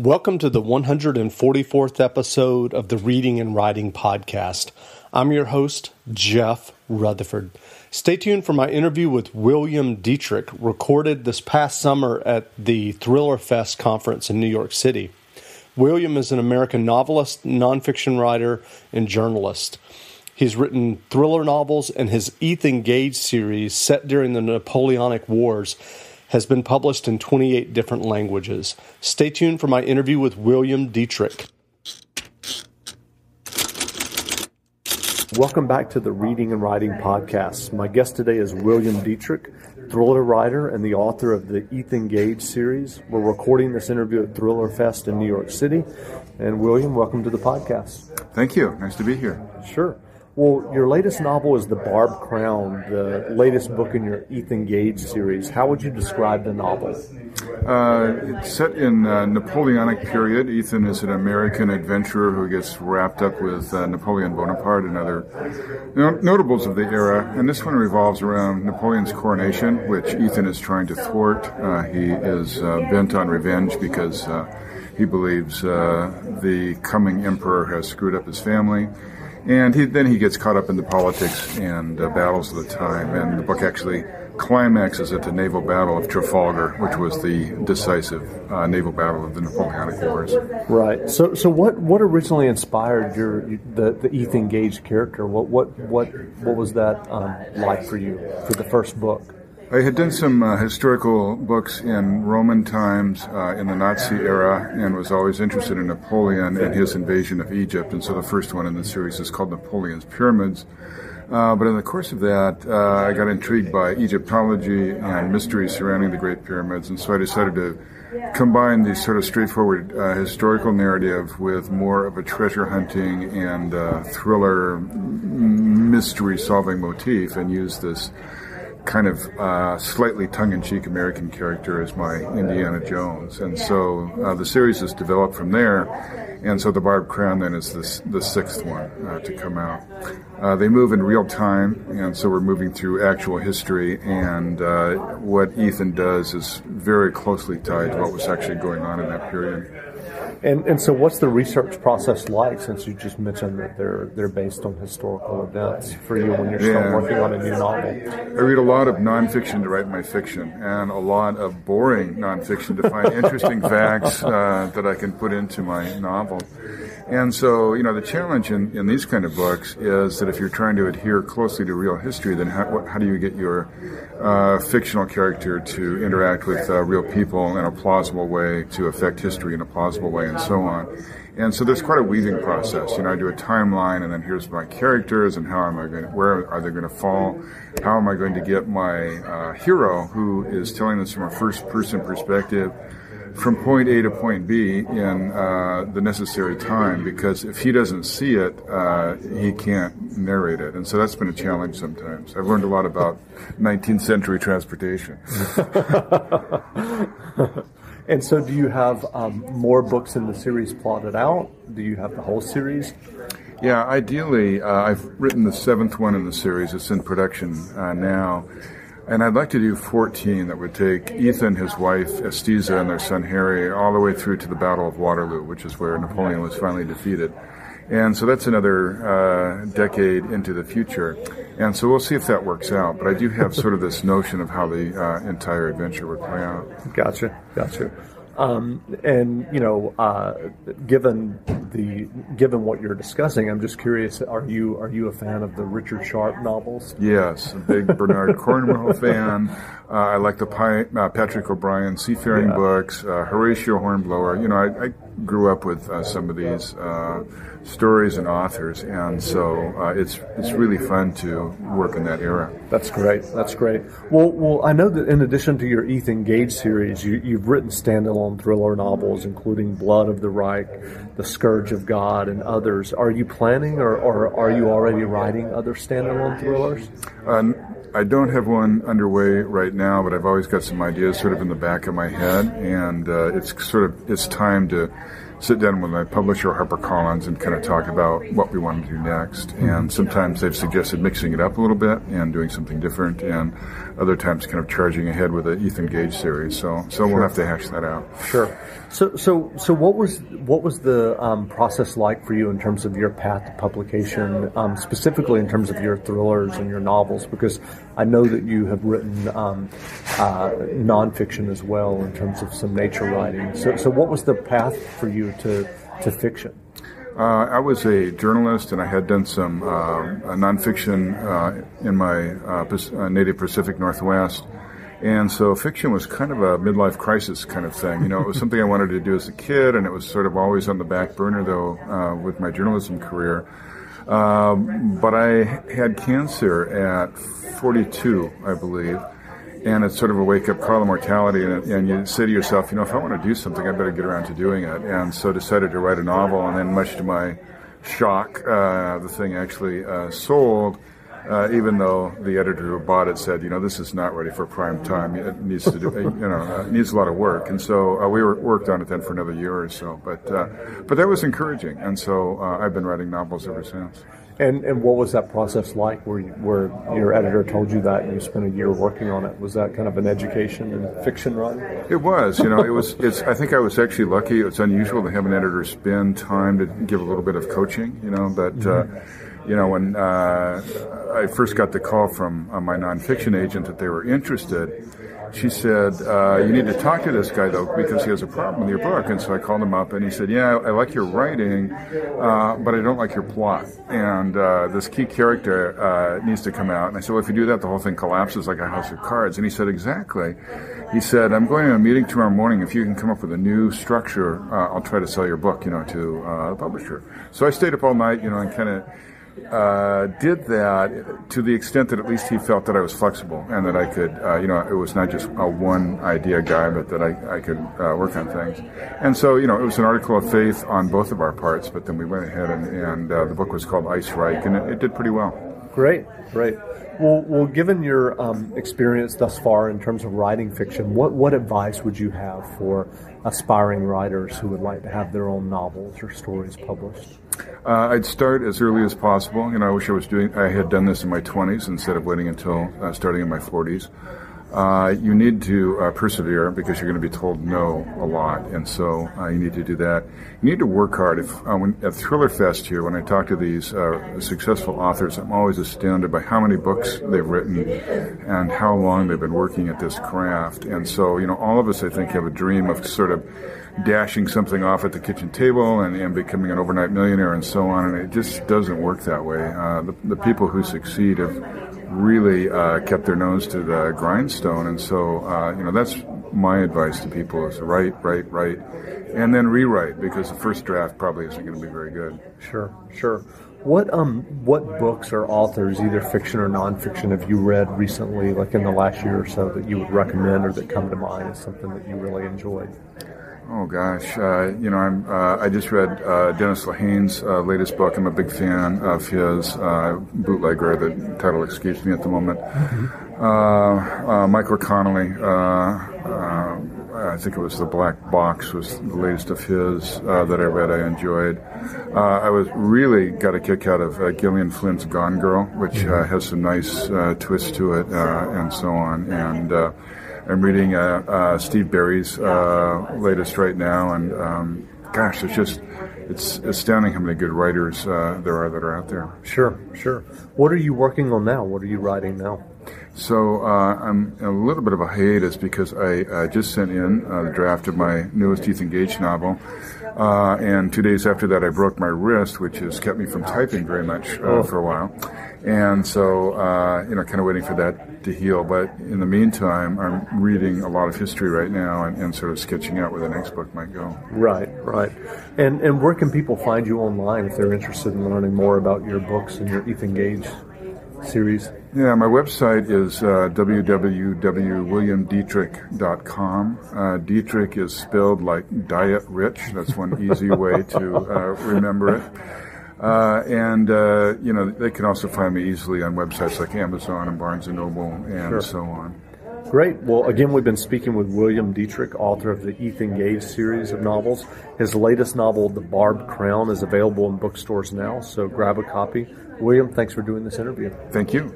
Welcome to the 144th episode of the Reading and Writing Podcast. I'm your host, Jeff Rutherford. Stay tuned for my interview with William Dietrich, recorded this past summer at the Thriller Fest conference in New York City. William is an American novelist, nonfiction writer, and journalist. He's written thriller novels, and his Ethan Gage series, set during the Napoleonic Wars, has been published in 28 different languages. Stay tuned for my interview with William Dietrich. Welcome back to the Reading and Writing Podcast. My guest today is William Dietrich, thriller writer and the author of the Ethan Gage series. We're recording this interview at Thriller Fest in New York City. And William, welcome to the podcast. Thank you. Nice to be here. Sure. Well, your latest novel is The Barbed Crown, the latest book in your Ethan Gage series. How would you describe the novel? It's set in Napoleonic period. Ethan is an American adventurer who gets wrapped up with Napoleon Bonaparte and other notables of the era. And this one revolves around Napoleon's coronation, which Ethan is trying to thwart. He is bent on revenge because he believes the coming emperor has screwed up his family. And then he gets caught up in the politics and battles of the time. And the book actually climaxes at the naval battle of Trafalgar, which was the decisive naval battle of the Napoleonic Wars. Right. So what originally inspired the Ethan Gage character? What was that like for you for the first book? I had done some historical books in Roman times in the Nazi era and was always interested in Napoleon and his invasion of Egypt. And so the first one in the series is called Napoleon's Pyramids. But in the course of that, I got intrigued by Egyptology and mysteries surrounding the Great Pyramids. And so I decided to combine the sort of straightforward historical narrative with more of a treasure hunting and thriller mystery solving motif and use this kind of slightly tongue-in-cheek American character as my Indiana Jones. And so the series is developed from there. And so The Barbed Crown then is the sixth one to come out. They move in real time, and so we're moving through actual history. And what Ethan does is very closely tied to what was actually going on in that period. And so what's the research process like, since you just mentioned that they're based on historical events for you when you're still working on a new novel? I read a lot of nonfiction to write my fiction, and a lot of boring nonfiction to find interesting facts that I can put into my novel. And so, the challenge in these kind of books is that if you're trying to adhere closely to real history, then how do you get your fictional character to interact with real people in a plausible way, to affect history in a plausible way, and so on. And so there's quite a weaving process. I do a timeline, and then here's my characters, and where are they going to fall? How am I going to get my hero, who is telling this from a first-person perspective, from point A to point B in the necessary time, because if he doesn't see it, he can't narrate it. And so that's been a challenge sometimes. I've learned a lot about 19th century transportation. And so do you have more books in the series plotted out? Do you have the whole series? Yeah, ideally, I've written the seventh one in the series. It's in production now. And I'd like to do 14 that would take Ethan, his wife, Estiza, and their son, Harry, all the way through to the Battle of Waterloo, which is where Napoleon was finally defeated. And so that's another decade into the future. And so we'll see if that works out. But I do have sort of this notion of how the entire adventure would play out. Gotcha. Given what you're discussing, I'm just curious, are you a fan of the Richard Sharp novels? Yes, a big Bernard Cornwell fan. I like the Patrick O'Brian seafaring books, Horatio Hornblower. I grew up with some of these stories and authors, and so it's really fun to work in that era. That's great. Well, I know that in addition to your Ethan Gage series, you've written standalone thriller novels, including Blood of the Reich, The Scourge of God, and others. Are you planning, or are you already writing other standalone thrillers? I don't have one underway right now, but I've always got some ideas sort of in the back of my head, and it's time to sit down with my publisher, HarperCollins, and kind of talk about what we want to do next. And sometimes they've suggested mixing it up a little bit and doing something different, and other times kind of charging ahead with the Ethan Gage series. So we'll have to hash that out. Sure. So what was the process like for you in terms of your path to publication, specifically in terms of your thrillers and your novels? Because I know that you have written nonfiction as well in terms of some nature writing. So what was the path for you to fiction? I was a journalist, and I had done some nonfiction in my native Pacific Northwest. And so fiction was kind of a midlife crisis kind of thing. It was something I wanted to do as a kid, and it was sort of always on the back burner, though, with my journalism career. But I had cancer at 42, I believe. And it's sort of a wake-up call to mortality, and you say to yourself, if I want to do something, I better get around to doing it. And so decided to write a novel, and then much to my shock, the thing actually sold, even though the editor who bought it said, this is not ready for prime time. It needs to do, it needs a lot of work. And so we worked on it then for another year or so. But that was encouraging, and so I've been writing novels ever since. And what was that process like where your editor told you that and you spent a year working on it? Was that kind of an education in fiction writing? It was. I think I was actually lucky. It's unusual to have an editor spend time to give a little bit of coaching, when I first got the call from my nonfiction agent that they were interested, she said, you need to talk to this guy, though, because he has a problem with your book. And so I called him up, and he said, yeah, I like your writing, but I don't like your plot. And this key character needs to come out. And I said, well, if you do that, the whole thing collapses like a house of cards. And he said, exactly. He said, I'm going to a meeting tomorrow morning. If you can come up with a new structure, I'll try to sell your book, to the publisher. So I stayed up all night, and kind of did that to the extent that at least he felt that I was flexible and that I could, it was not just a one idea guy, but that I could work on things. And so, it was an article of faith on both of our parts, but then we went ahead and the book was called Ice Reich, and it did pretty well. Great. Well, given your experience thus far in terms of writing fiction, what advice would you have for aspiring writers who would like to have their own novels or stories published? I'd start as early as possible. I wish I had done this in my 20s instead of waiting until starting in my 40s. You need to persevere because you're going to be told no a lot, and so you need to do that. You need to work hard. At Thriller Fest here, when I talk to these successful authors, I'm always astounded by how many books they've written and how long they've been working at this craft. And so, all of us, I think, have a dream of sort of dashing something off at the kitchen table and becoming an overnight millionaire and so on, and it just doesn't work that way. The people who succeed have really kept their nose to the grindstone, and so that's my advice to people is write, and then rewrite, because the first draft probably isn't going to be very good. Sure. What books or authors, either fiction or nonfiction, have you read recently, like in the last year or so, that you would recommend or that come to mind as something that you really enjoyed? Oh gosh, I just read Dennis Lehane's latest book. I'm a big fan of his bootlegger. The title escapes me at the moment. Michael Connelly, I think it was The Black Box, was the latest of his that I read. I enjoyed. I was really got a kick out of Gillian Flynn's Gone Girl, which has some nice twists to it and so on. And I'm reading Steve Berry's latest right now, and gosh, it's astounding how many good writers there are that are out there. Sure. What are you working on now? What are you writing now? So I'm in a little bit of a hiatus because I just sent in the draft of my newest Ethan Gage novel, and 2 days after that I broke my wrist, which has kept me from typing very much for a while. And so, kind of waiting for that to heal. But in the meantime, I'm reading a lot of history right now and sort of sketching out where the next book might go. Right. And where can people find you online if they're interested in learning more about your books and your Ethan Gage series? Yeah, my website is www.williamdietrich.com. Dietrich is spelled like Diet Rich. That's one easy way to remember it. They can also find me easily on websites like Amazon and Barnes & Noble and so on. Great. Well, again, we've been speaking with William Dietrich, author of the Ethan Gage series of novels. His latest novel, The Barbed Crown, is available in bookstores now, so grab a copy. William, thanks for doing this interview. Thank you.